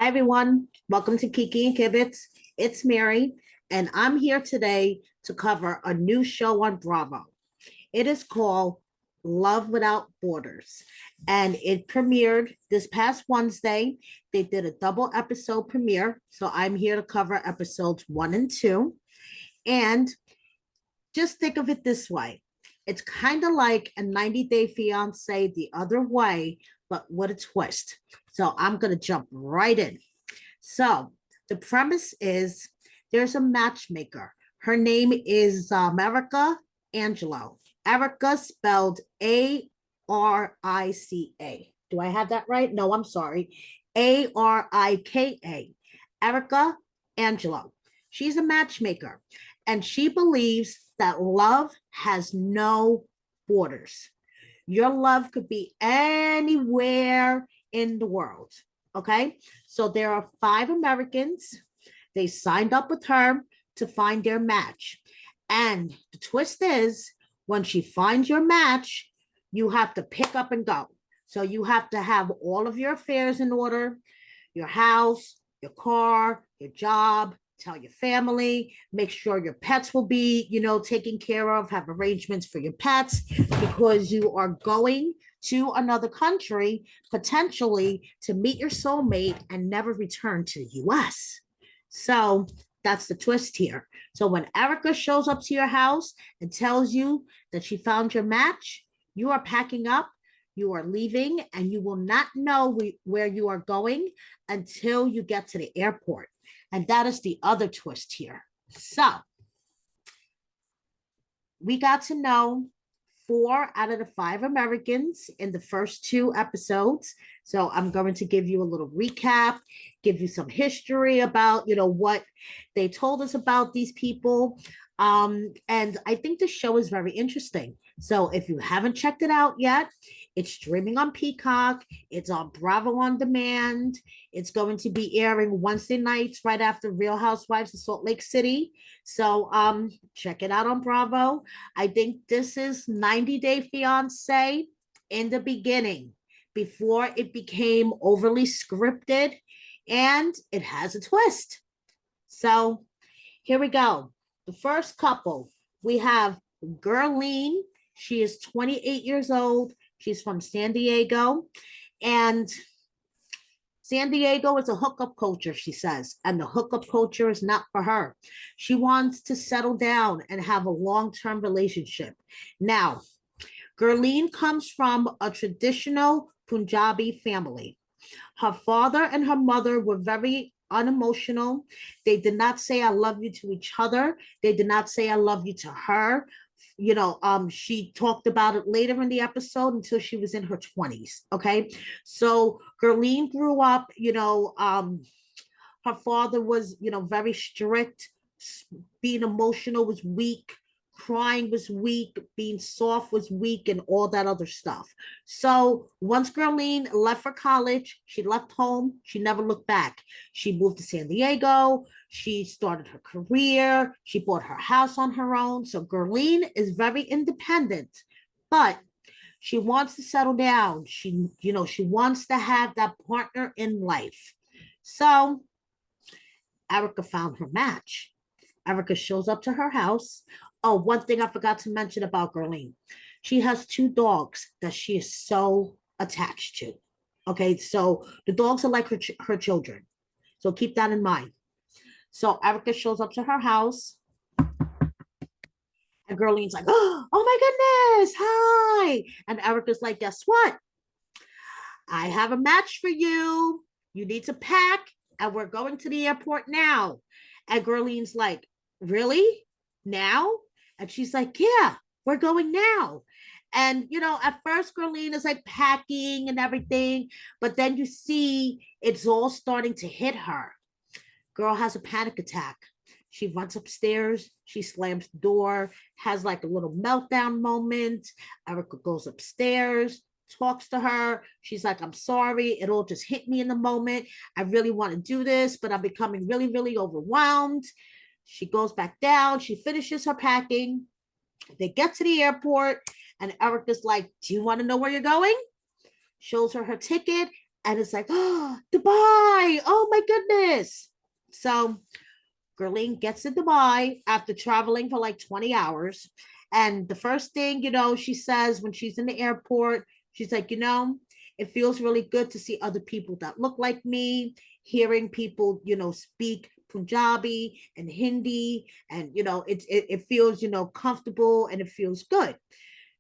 Hi, everyone. Welcome to Kiki and Kibitz. It's Mary, and I'm here today to cover a new show on Bravo. It is called Love Without Borders, and it premiered this past Wednesday. They did a double episode premiere, so I'm here to cover episodes 1 and 2. And just think of it this way, it's kind of like a 90-Day Fiance the other way, but with a twist. So I'm going to jump right in. So the premise is there's a matchmaker. Her name is America Angelo. Erica spelled Arica. Do I have that right? No, I'm sorry. Arika. Erica Angelo. She's a matchmaker and she believes that love has no borders. Your love could be anywhere in the world. Okay. So there are 5 Americans. They signed up with her to find their match. And the twist is when she finds your match, you have to pick up and go. So you have to have all of your affairs in order, your house, your car, your job, tell your family, make sure your pets will be, taken care of, have arrangements for your pets because you are going to another country potentially to meet your soulmate and never return to the US. So that's the twist here. So when Erica shows up to your house and tells you that she found your match, you are packing up, you are leaving, and you will not know where you are going until you get to the airport. And that is the other twist here. So we got to know 4 out of the 5 Americans in the first 2 episodes. So I'm going to give you a little recap, give you some history about, what they told us about these people. And I think the show is very interesting. So if you haven't checked it out yet, it's streaming on Peacock. It's on Bravo on Demand. It's going to be airing Wednesday nights right after Real Housewives of Salt Lake City. So check it out on Bravo. I think this is 90-Day Fiance in the beginning before it became overly scripted, and it has a twist. So here we go. The first couple, we have Gerline. She is 28 years old. She's from San Diego. And San Diego is a hookup culture, she says, and the hookup culture is not for her. She wants to settle down and have a long-term relationship. Now, Gerline comes from a traditional Punjabi family. Her father and her mother were very unemotional. They did not say I love you to each other. They did not say I love you to her. She talked about it later in the episode until she was in her 20s. Okay. So Gerline grew up, her father was, very strict. Being emotional was weak. Crying was weak, being soft was weak, and all that other stuff. So once Gerline left for college, she left home. She never looked back. She moved to San Diego. She started her career. She bought her house on her own. So Gerline is very independent, but she wants to settle down. She wants to have that partner in life. So Erica found her match. Erica shows up to her house. Oh, one thing I forgot to mention about Gerline. She has 2 dogs that she is so attached to. Okay, so the dogs are like her children. So keep that in mind. So Erica shows up to her house. And Gerline's like, oh my goodness, hi. And Erica's like, guess what? I have a match for you. You need to pack, and we're going to the airport now. And Gerline's like, really? Now? And she's like, yeah, we're going now. And, at first, Gerline is like packing and everything, but then you see it's all starting to hit her. Girl has a panic attack. She runs upstairs. She slams the door, has like a little meltdown moment. Erica goes upstairs, talks to her. She's like, I'm sorry. It all just hit me in the moment. I really want to do this, but I'm becoming really, really overwhelmed. She goes back down. She finishes her packing. They get to the airport, and Erica's like, do you want to know where you're going? Shows her ticket. And it's like, oh, Dubai, oh my goodness. So Gurleen gets to Dubai after traveling for like 20 hours. And the first thing, she says when she's in the airport, she's like, it feels really good to see other people that look like me, hearing people, speak Punjabi and Hindi. And, it feels, comfortable and it feels good.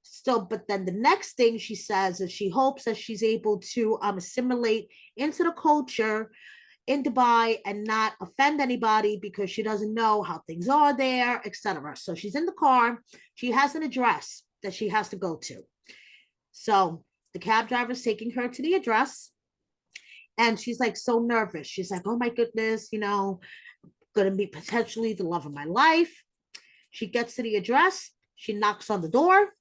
So, but then the next thing she says is she hopes that she's able to assimilate into the culture in Dubai and not offend anybody because she doesn't know how things are there, etc. So she's in the car. She has an address that she has to go to. So the cab driver is taking her to the address, and she's like so nervous. She's like, "Oh my goodness, going to be potentially the love of my life." She gets to the address. She knocks on the door,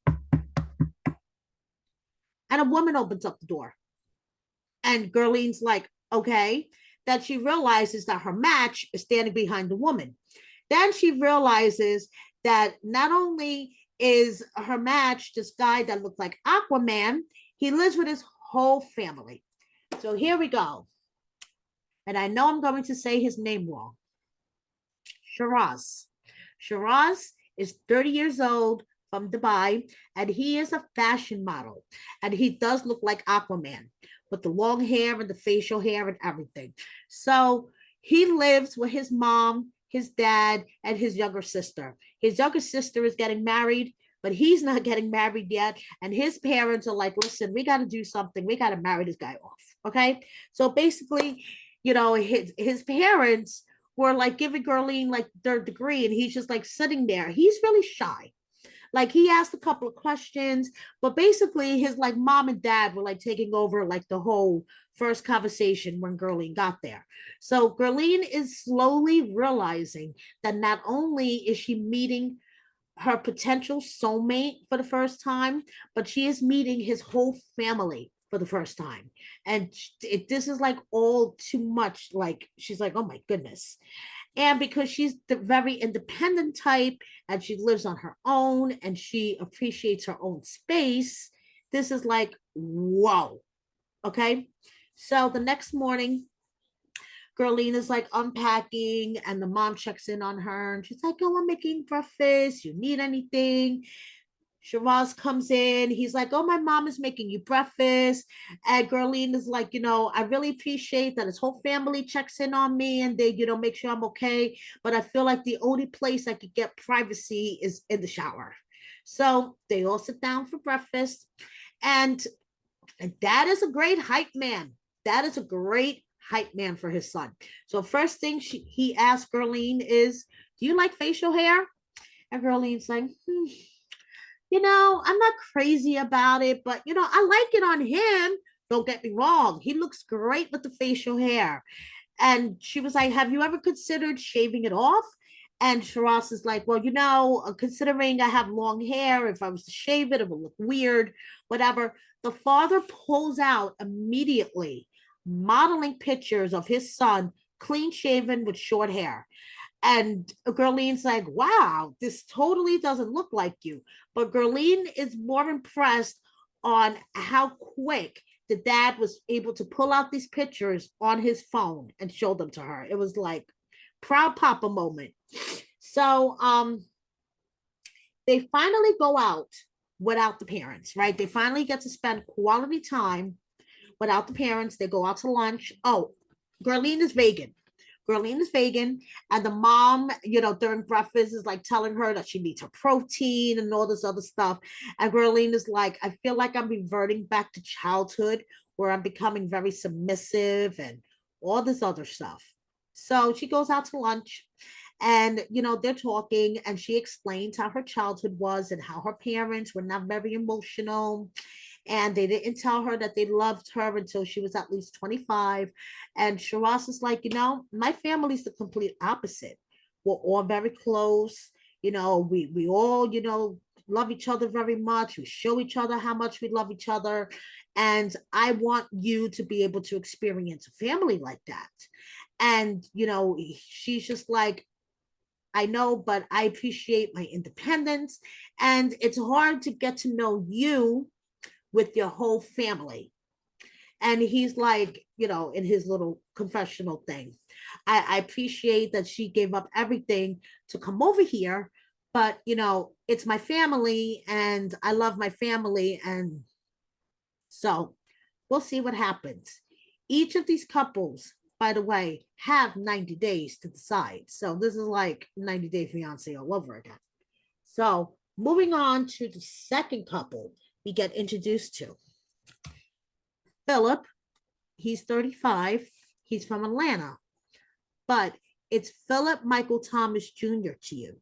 and a woman opens up the door. And Gurleen's like, "Okay." That she realizes that her match is standing behind the woman. Then she realizes that not only is her match this guy that looked like Aquaman, he lives with his whole family. So here we go. And I know I'm going to say his name wrong. Shiraz. Shiraz is 30 years old from Dubai, and he is a fashion model. And he does look like Aquaman with the long hair and the facial hair and everything. So he lives with his mom, his dad, and his younger sister. His younger sister is getting married, but he's not getting married yet. And his parents are like, listen, we got to do something. We got to marry this guy off. Okay. So basically, his parents were like giving Gurleen like third degree, and he's just like sitting there. He's really shy. Like he asked a couple of questions, but basically his like mom and dad were like taking over like the whole first conversation when Gurleen got there. So Gurleen is slowly realizing that not only is she meeting her potential soulmate for the first time, but she is meeting his whole family for the first time. And this is like all too much. Like she's like, oh my goodness. And because she's the very independent type and she lives on her own and she appreciates her own space, this is like, whoa. Okay. So the next morning, Girlene is like unpacking, and the mom checks in on her and she's like, oh, I'm making breakfast. You need anything? Shiraz comes in. He's like, oh, my mom is making you breakfast. And Gurleen is like, I really appreciate that his whole family checks in on me and they, make sure I'm okay. But I feel like the only place I could get privacy is in the shower. So they all sit down for breakfast. And Dad is a great hype man. That is a great hype man for his son. So first thing he asked Gurleen is, do you like facial hair? And Gurleen's like, I'm not crazy about it, but I like it on him. Don't get me wrong. He looks great with the facial hair. And she was like, have you ever considered shaving it off? And Shiraz is like, well, considering I have long hair, if I was to shave it, it would look weird, whatever. The father pulls out immediately modeling pictures of his son, clean shaven with short hair. And Gurleen's like, wow, this totally doesn't look like you. But Gurleen is more impressed on how quick the dad was able to pull out these pictures on his phone and show them to her. It was like proud papa moment. So they finally go out without the parents, right? They finally get to spend quality time without the parents. They go out to lunch. Oh, Gurleen is vegan. Gurleen is vegan, and the mom, during breakfast is like telling her that she needs her protein and all this other stuff. And Gurleen is like, I feel like I'm reverting back to childhood where I'm becoming very submissive and all this other stuff. So she goes out to lunch, and they're talking, and she explains how her childhood was and how her parents were not very emotional, and they didn't tell her that they loved her until she was at least 25. And Shiraz is like, my family's the complete opposite. We're all very close. We all, love each other very much. We show each other how much we love each other. And I want you to be able to experience a family like that. And, she's just like, I know, but I appreciate my independence. And it's hard to get to know you with your whole family. And he's like, in his little confessional thing, I appreciate that she gave up everything to come over here, but it's my family and I love my family. And so we'll see what happens. Each of these couples, by the way, have 90 days to decide. So this is like 90 Day Fiance all over again. So moving on to the second couple we get introduced to. Philip, he's 35. He's from Atlanta, but it's Philip Michael Thomas Jr. to you.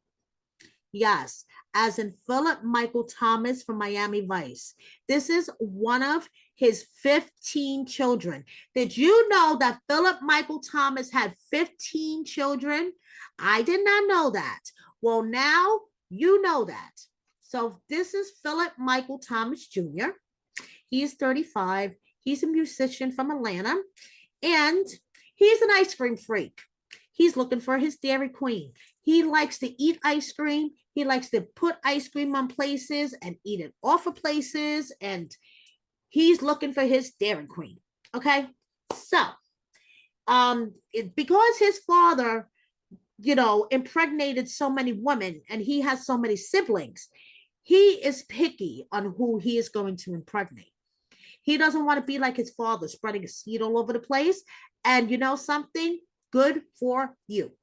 Yes, as in Philip Michael Thomas from Miami Vice. This is one of his 15 children. Did you know that Philip Michael Thomas had 15 children? I did not know that. Well, now you know that. So this is Philip Michael Thomas Jr. He is 35. He's a musician from Atlanta, and he's an ice cream freak. He's looking for his Dairy Queen. He likes to eat ice cream. He likes to put ice cream on places and eat it off of places. And he's looking for his Dairy Queen. Okay. So, because his father, impregnated so many women and he has so many siblings, he is picky on who he is going to impregnate. He doesn't want to be like his father, spreading a seed all over the place. And something? Good for you.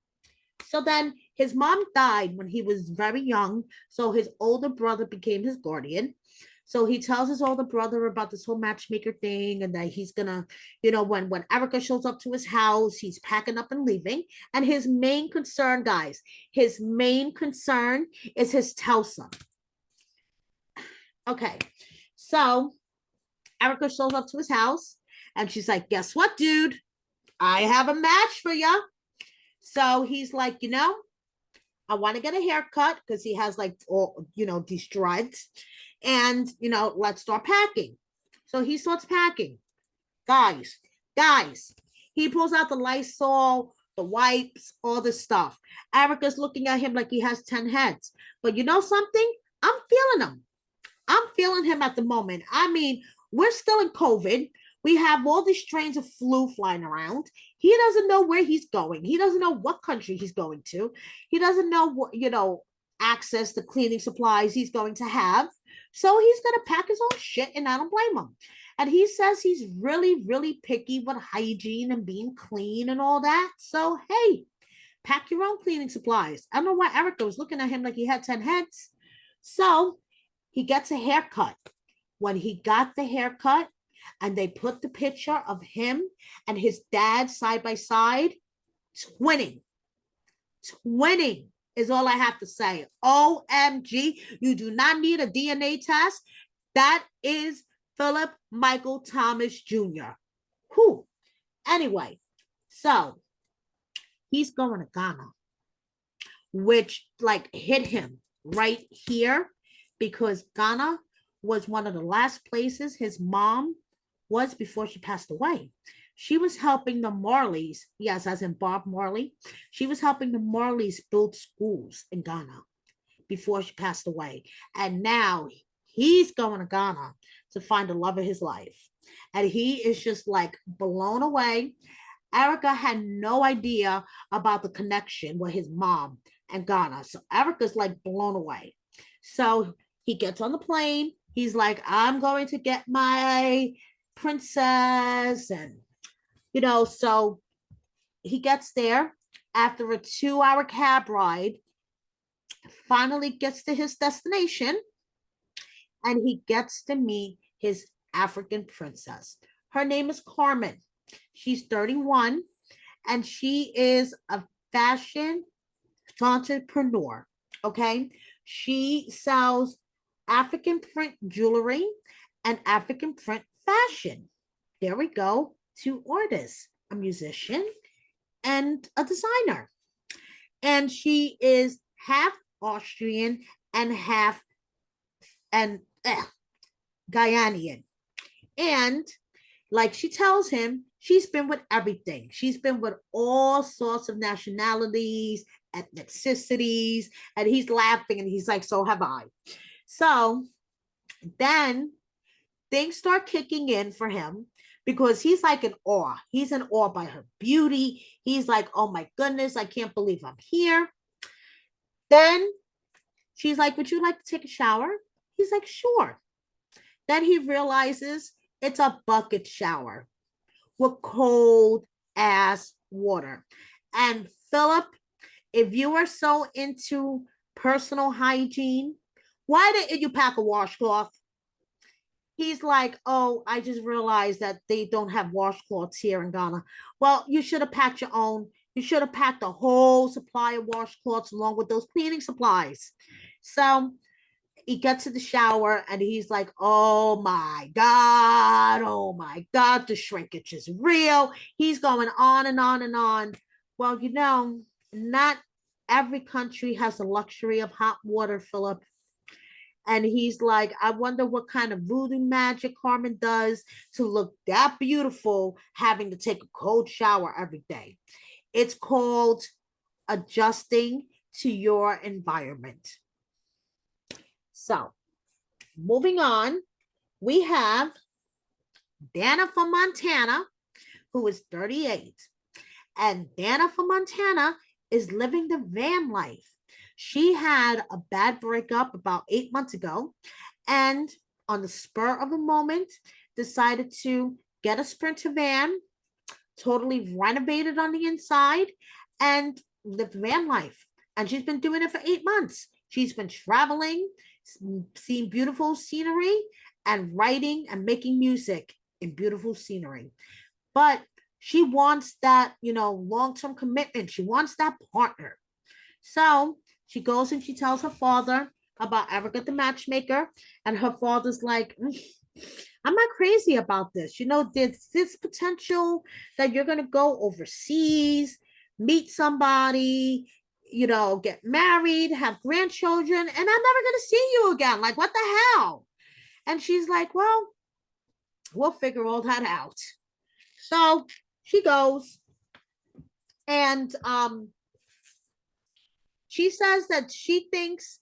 So then his mom died when he was very young. So his older brother became his guardian. So he tells his older brother about this whole matchmaker thing and that he's going to, when Erica shows up to his house, he's packing up and leaving. And his main concern, guys, his main concern is his Telsa. Okay. So Erica shows up to his house and she's like, guess what, dude? I have a match for you. So he's like, I want to get a haircut because he has like all, these dreads. And, let's start packing. So he starts packing. Guys, he pulls out the Lysol, the wipes, all this stuff. Erica's looking at him like he has 10 heads. But you know something? I'm feeling him. I'm feeling him at the moment. I mean, we're still in COVID. We have all these strains of flu flying around. He doesn't know where he's going. He doesn't know what country he's going to. He doesn't know what, access to cleaning supplies he's going to have. So he's going to pack his own shit, and I don't blame him. And he says he's really, really picky with hygiene and being clean and all that. So, hey, pack your own cleaning supplies. I don't know why Erica was looking at him like he had 10 heads. So he gets a haircut. When he got the haircut, and they put the picture of him and his dad side by side, twinning. Twinning is all I have to say. OMG, you do not need a DNA test. That is Philip Michael Thomas Jr. Who? Anyway, so he's going to Ghana, which hit him right here because Ghana was one of the last places his mom was before she passed away. She was helping the Marleys, yes, as in Bob Marley. She was helping the Marleys build schools in Ghana before she passed away. And now he's going to Ghana to find the love of his life. And he is just blown away. Erica had no idea about the connection with his mom and Ghana. So Erica's blown away. So he gets on the plane. He's like, I'm going to get my princess. And, so he gets there after a 2-hour cab ride, finally gets to his destination, and he gets to meet his African princess. Her name is Carmen. She's 31, and she is a fashion entrepreneur, okay? She sells African print jewelry and African print fashion. There we go. 2 artists, a musician and a designer. And she is half Austrian and half Ghanaian. And she tells him, she's been with everything. She's been with all sorts of nationalities, ethnicities, and he's laughing and he's like, so have I. So then things start kicking in for him because he's like in awe. He's in awe by her beauty. He's like, oh my goodness, I can't believe I'm here. Then she's like, would you like to take a shower? He's like, sure. Then he realizes it's a bucket shower with cold ass water. And Philip, if you are so into personal hygiene, why didn't you pack a washcloth? He's like, oh, I just realized that they don't have washcloths here in Ghana. Well, you should have packed your own. You should have packed a whole supply of washcloths along with those cleaning supplies. So he gets to the shower and he's like, oh my God, the shrinkage is real. He's going on and on and on. Well, not every country has the luxury of hot water, Philip. And he's like, I wonder what kind of voodoo magic Carmen does to look that beautiful, having to take a cold shower every day. It's called adjusting to your environment. So, moving on, we have Dana from Montana, who is 38. And Dana from Montana is living the van life. She had a bad breakup about 8 months ago, and on the spur of the moment, decided to get a Sprinter van, totally renovated on the inside, and lived van life. And she's been doing it for 8 months. She's been traveling, seeing beautiful scenery, and writing and making music in beautiful scenery. But she wants that, long-term commitment. She wants that partner. So she goes and she tells her father about Erica the matchmaker, and her father's like, I'm not crazy about this. There's this potential that you're going to go overseas, meet somebody, get married, have grandchildren, and I'm never going to see you again. Like, what the hell? And she's like, well, we'll figure all that out. So she goes, and she says that she thinks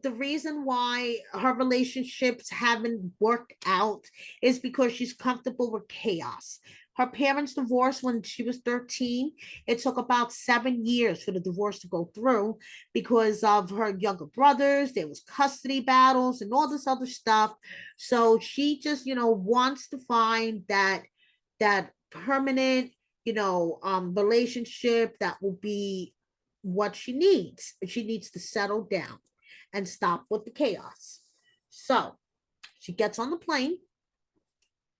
the reason why her relationships haven't worked out is because she's comfortable with chaos. Her parents divorced when she was 13. It took about 7 years for the divorce to go through because of her younger brothers. There was custody battles and all this other stuff. So she just, wants to find that permanent, relationship that will be what she needs. She needs to settle down and stop with the chaos. So she gets on the plane.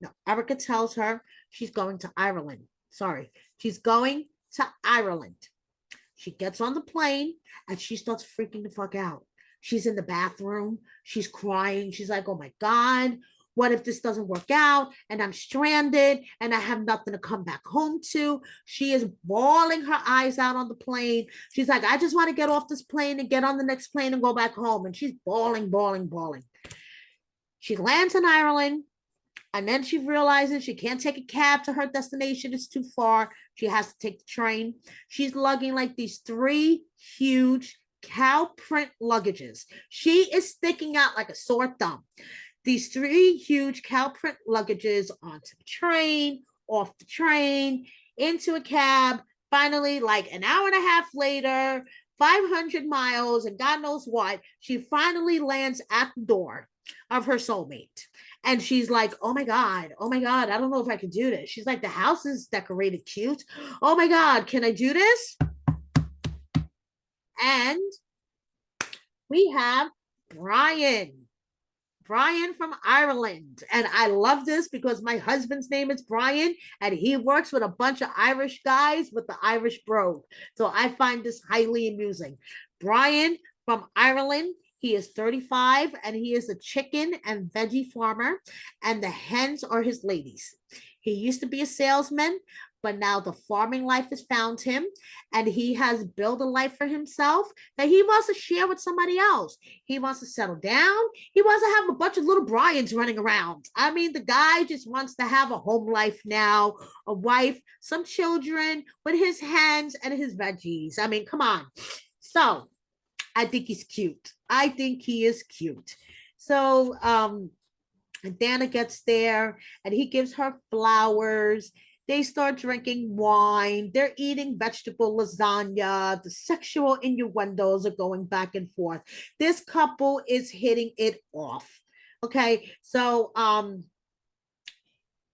No, Erica tells her she's going to Ireland. Sorry, she's going to Ireland. She gets on the plane and she starts freaking the fuck out. She's in the bathroom. She's crying. She's like, oh my God, what if this doesn't work out and I'm stranded and I have nothing to come back home to? She is bawling her eyes out on the plane. She's like, I just want to get off this plane and get on the next plane and go back home. And she's bawling, bawling, bawling. She lands in Ireland, and then she realizes she can't take a cab to her destination. It's too far. She has to take the train. She's lugging like these 3 huge cow print luggages. She is sticking out like a sore thumb. These 3 huge cow print luggages onto the train, off the train, into a cab. Finally, like an hour and a half later, 500 miles and God knows what, she finally lands at the door of her soulmate. And she's like, oh my God, I don't know if I can do this. She's like, the house is decorated cute. Oh my God, can I do this? And we have Brian from Ireland. And I love this because my husband's name is Brian and he works with a bunch of Irish guys with the Irish brogue. So I find this highly amusing. Brian from Ireland. He is 35 and he is a chicken and veggie farmer, and the hens are his ladies. He used to be a salesman, but now the farming life has found him and he has built a life for himself that he wants to share with somebody else. He wants to settle down. He wants to have a bunch of little Bryans running around. I mean, the guy just wants to have a home life now, a wife, some children with his hens and his veggies. I mean, come on. So I think he's cute. I think he is cute. So And Dana gets there and he gives her flowers. They start drinking wine. They're eating vegetable lasagna. The sexual innuendos are going back and forth. This couple is hitting it off. Okay. So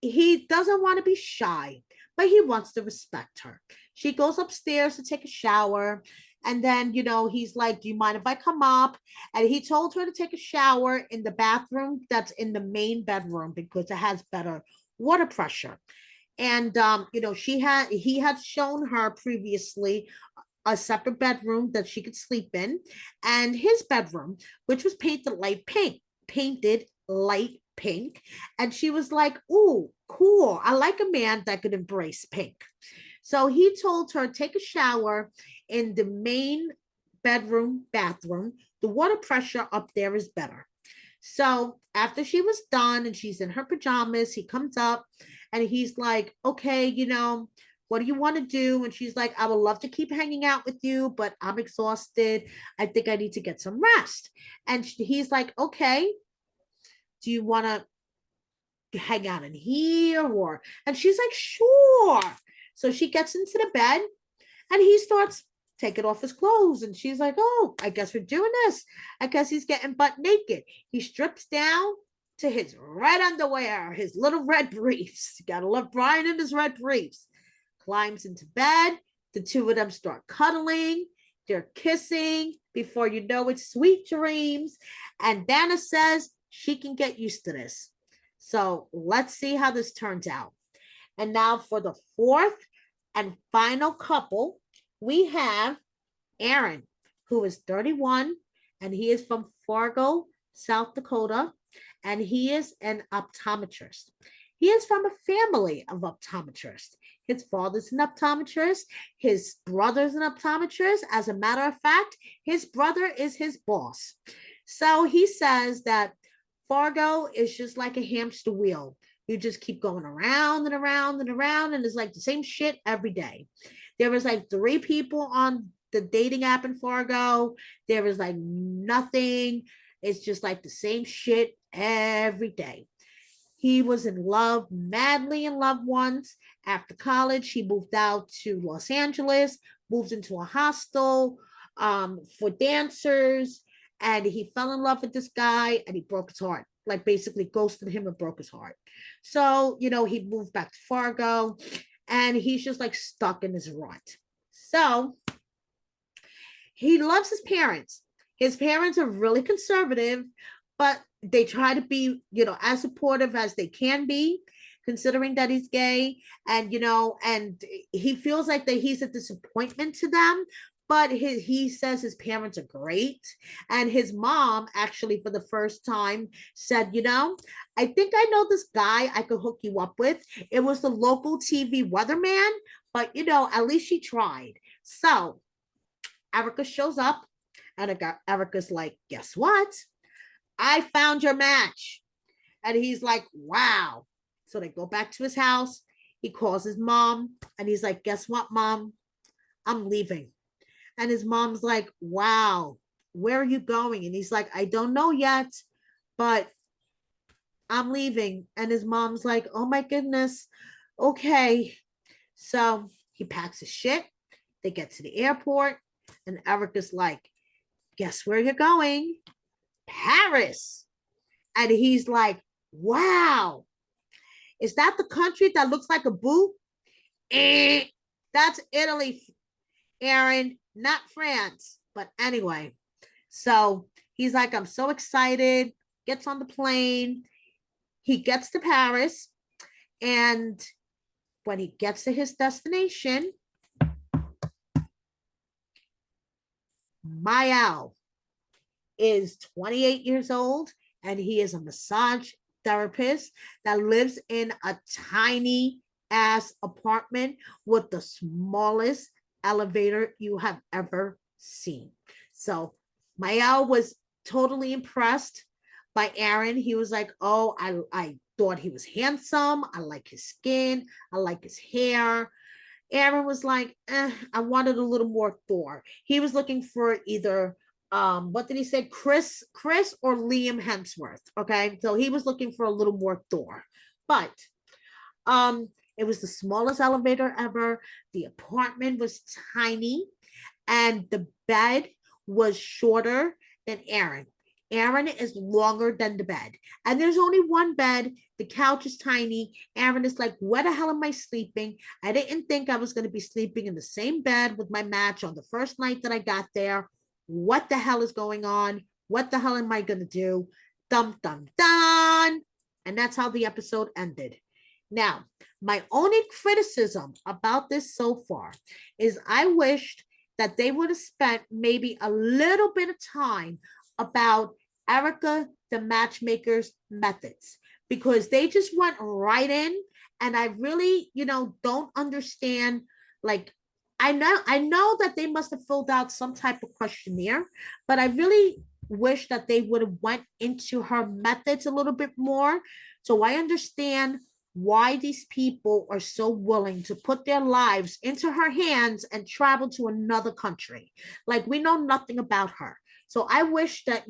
he doesn't want to be shy, but he wants to respect her. She goes upstairs to take a shower. And then, he's like, do you mind if I come up? And he told her to take a shower in the bathroom that's in the main bedroom because it has better water pressure. And, he had shown her previously a separate bedroom that she could sleep in, and his bedroom, which was painted light pink. And she was like, "Ooh, cool. I like a man that could embrace pink." So he told her, take a shower in the main bathroom. The water pressure up there is better. So after she was done and she's in her pajamas, he comes up and he's like, okay, what do you want to do? And she's like, I would love to keep hanging out with you, but I'm exhausted. I think I need to get some rest. And he's like, okay, do you want to hang out in here? And she's like, sure. So she gets into the bed and he starts taking off his clothes. And she's like, oh, I guess we're doing this. I guess he's getting butt naked. He strips down to his red underwear, his little red briefs. You gotta love Brian and his red briefs. Climbs into bed. The two of them start cuddling. They're kissing. Before you know it, sweet dreams. And Dana says she can get used to this. So let's see how this turns out. And now for the fourth and final couple, we have Aaron, who is 31, and he is from Fargo, South Dakota, and he is an optometrist. He is from a family of optometrists. His father's an optometrist. His brother's an optometrist. As a matter of fact, his brother is his boss. So he says that Fargo is just like a hamster wheel. You just keep going around and around and around, and it's like the same shit every day. There was like 3 people on the dating app in Fargo. There was like nothing. It's just like the same shit every day. He was in love, madly in love once. After college, he moved out to Los Angeles, moved into a hostel for dancers, and he fell in love with this guy and he broke his heart. Like basically ghosted him and broke his heart. So, he moved back to Fargo and he's just like stuck in his rut. So he loves his parents. His parents are really conservative, but they try to be, as supportive as they can be, considering that he's gay. And, and he feels like that he's a disappointment to them. But he says his parents are great. And his mom actually, for the first time, said, I think I know this guy I could hook you up with. It was the local TV weatherman, but, at least she tried. So Erica shows up and Erica's like, guess what? I found your match. And he's like, wow. So they go back to his house. He calls his mom and he's like, guess what, mom? I'm leaving. And his mom's like, wow, where are you going? And he's like, I don't know yet, but I'm leaving. And his mom's like, oh my goodness. Okay. So he packs his shit. They get to the airport and Erica's like, guess where you're going? Paris. And he's like, wow, is that the country that looks like a boot? That's Italy, Aaron, not France. But anyway, so he's like, I'm so excited, gets on the plane. He gets to Paris. And when he gets to his destination, Mayal is 28 years old and he is a massage therapist that lives in a tiny ass apartment with the smallest elevator you have ever seen. So Mayal was totally impressed by Aaron. He was like, oh, I thought he was handsome. I like his skin. I like his hair. Aaron was like, I wanted a little more Thor. He was looking for either what did he say? Chris or Liam Hemsworth. Okay, so he was looking for a little more Thor, but it was the smallest elevator ever. The apartment was tiny, and the bed was shorter than Aaron. Aaron is longer than the bed, and there's only one bed. The couch is tiny. Aaron is like, where the hell am I sleeping? I didn't think I was going to be sleeping in the same bed with my match on the first night that I got there. What the hell is going on? What the hell am I going to do? Dum, dum, dum. And that's how the episode ended. Now, my only criticism about this so far is I wished that they would have spent maybe a little bit of time about Erica, the matchmaker's methods, because they just went right in, and I really, don't understand. Like, I know that they must have filled out some type of questionnaire, but I really wish that they would have went into her methods a little bit more, so I understand why these people are so willing to put their lives into her hands and travel to another country. Like, we know nothing about her. So I wish that,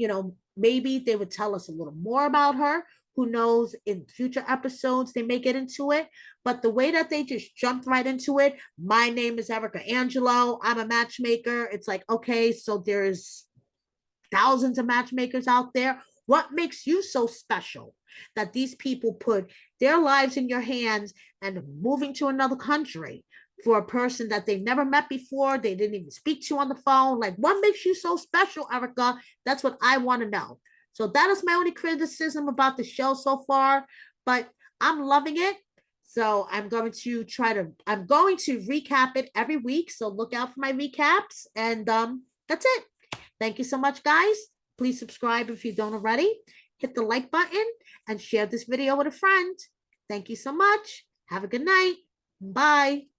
maybe they would tell us a little more about her. Who knows, in future episodes, they may get into it. But the way that they just jumped right into it, my name is Erica Angelo. I'm a matchmaker. It's like, okay, so there's thousands of matchmakers out there. What makes you so special that these people put their lives in your hands and moving to another country for a person that they've never met before, they didn't even speak to on the phone? Like, what makes you so special, Erica? That's what I want to know. So that is my only criticism about the show so far, but I'm loving it. So I'm going to recap it every week. So look out for my recaps. And that's it. Thank you so much, guys. Please subscribe if you don't already. Hit the like button and share this video with a friend. Thank you so much. Have a good night. Bye.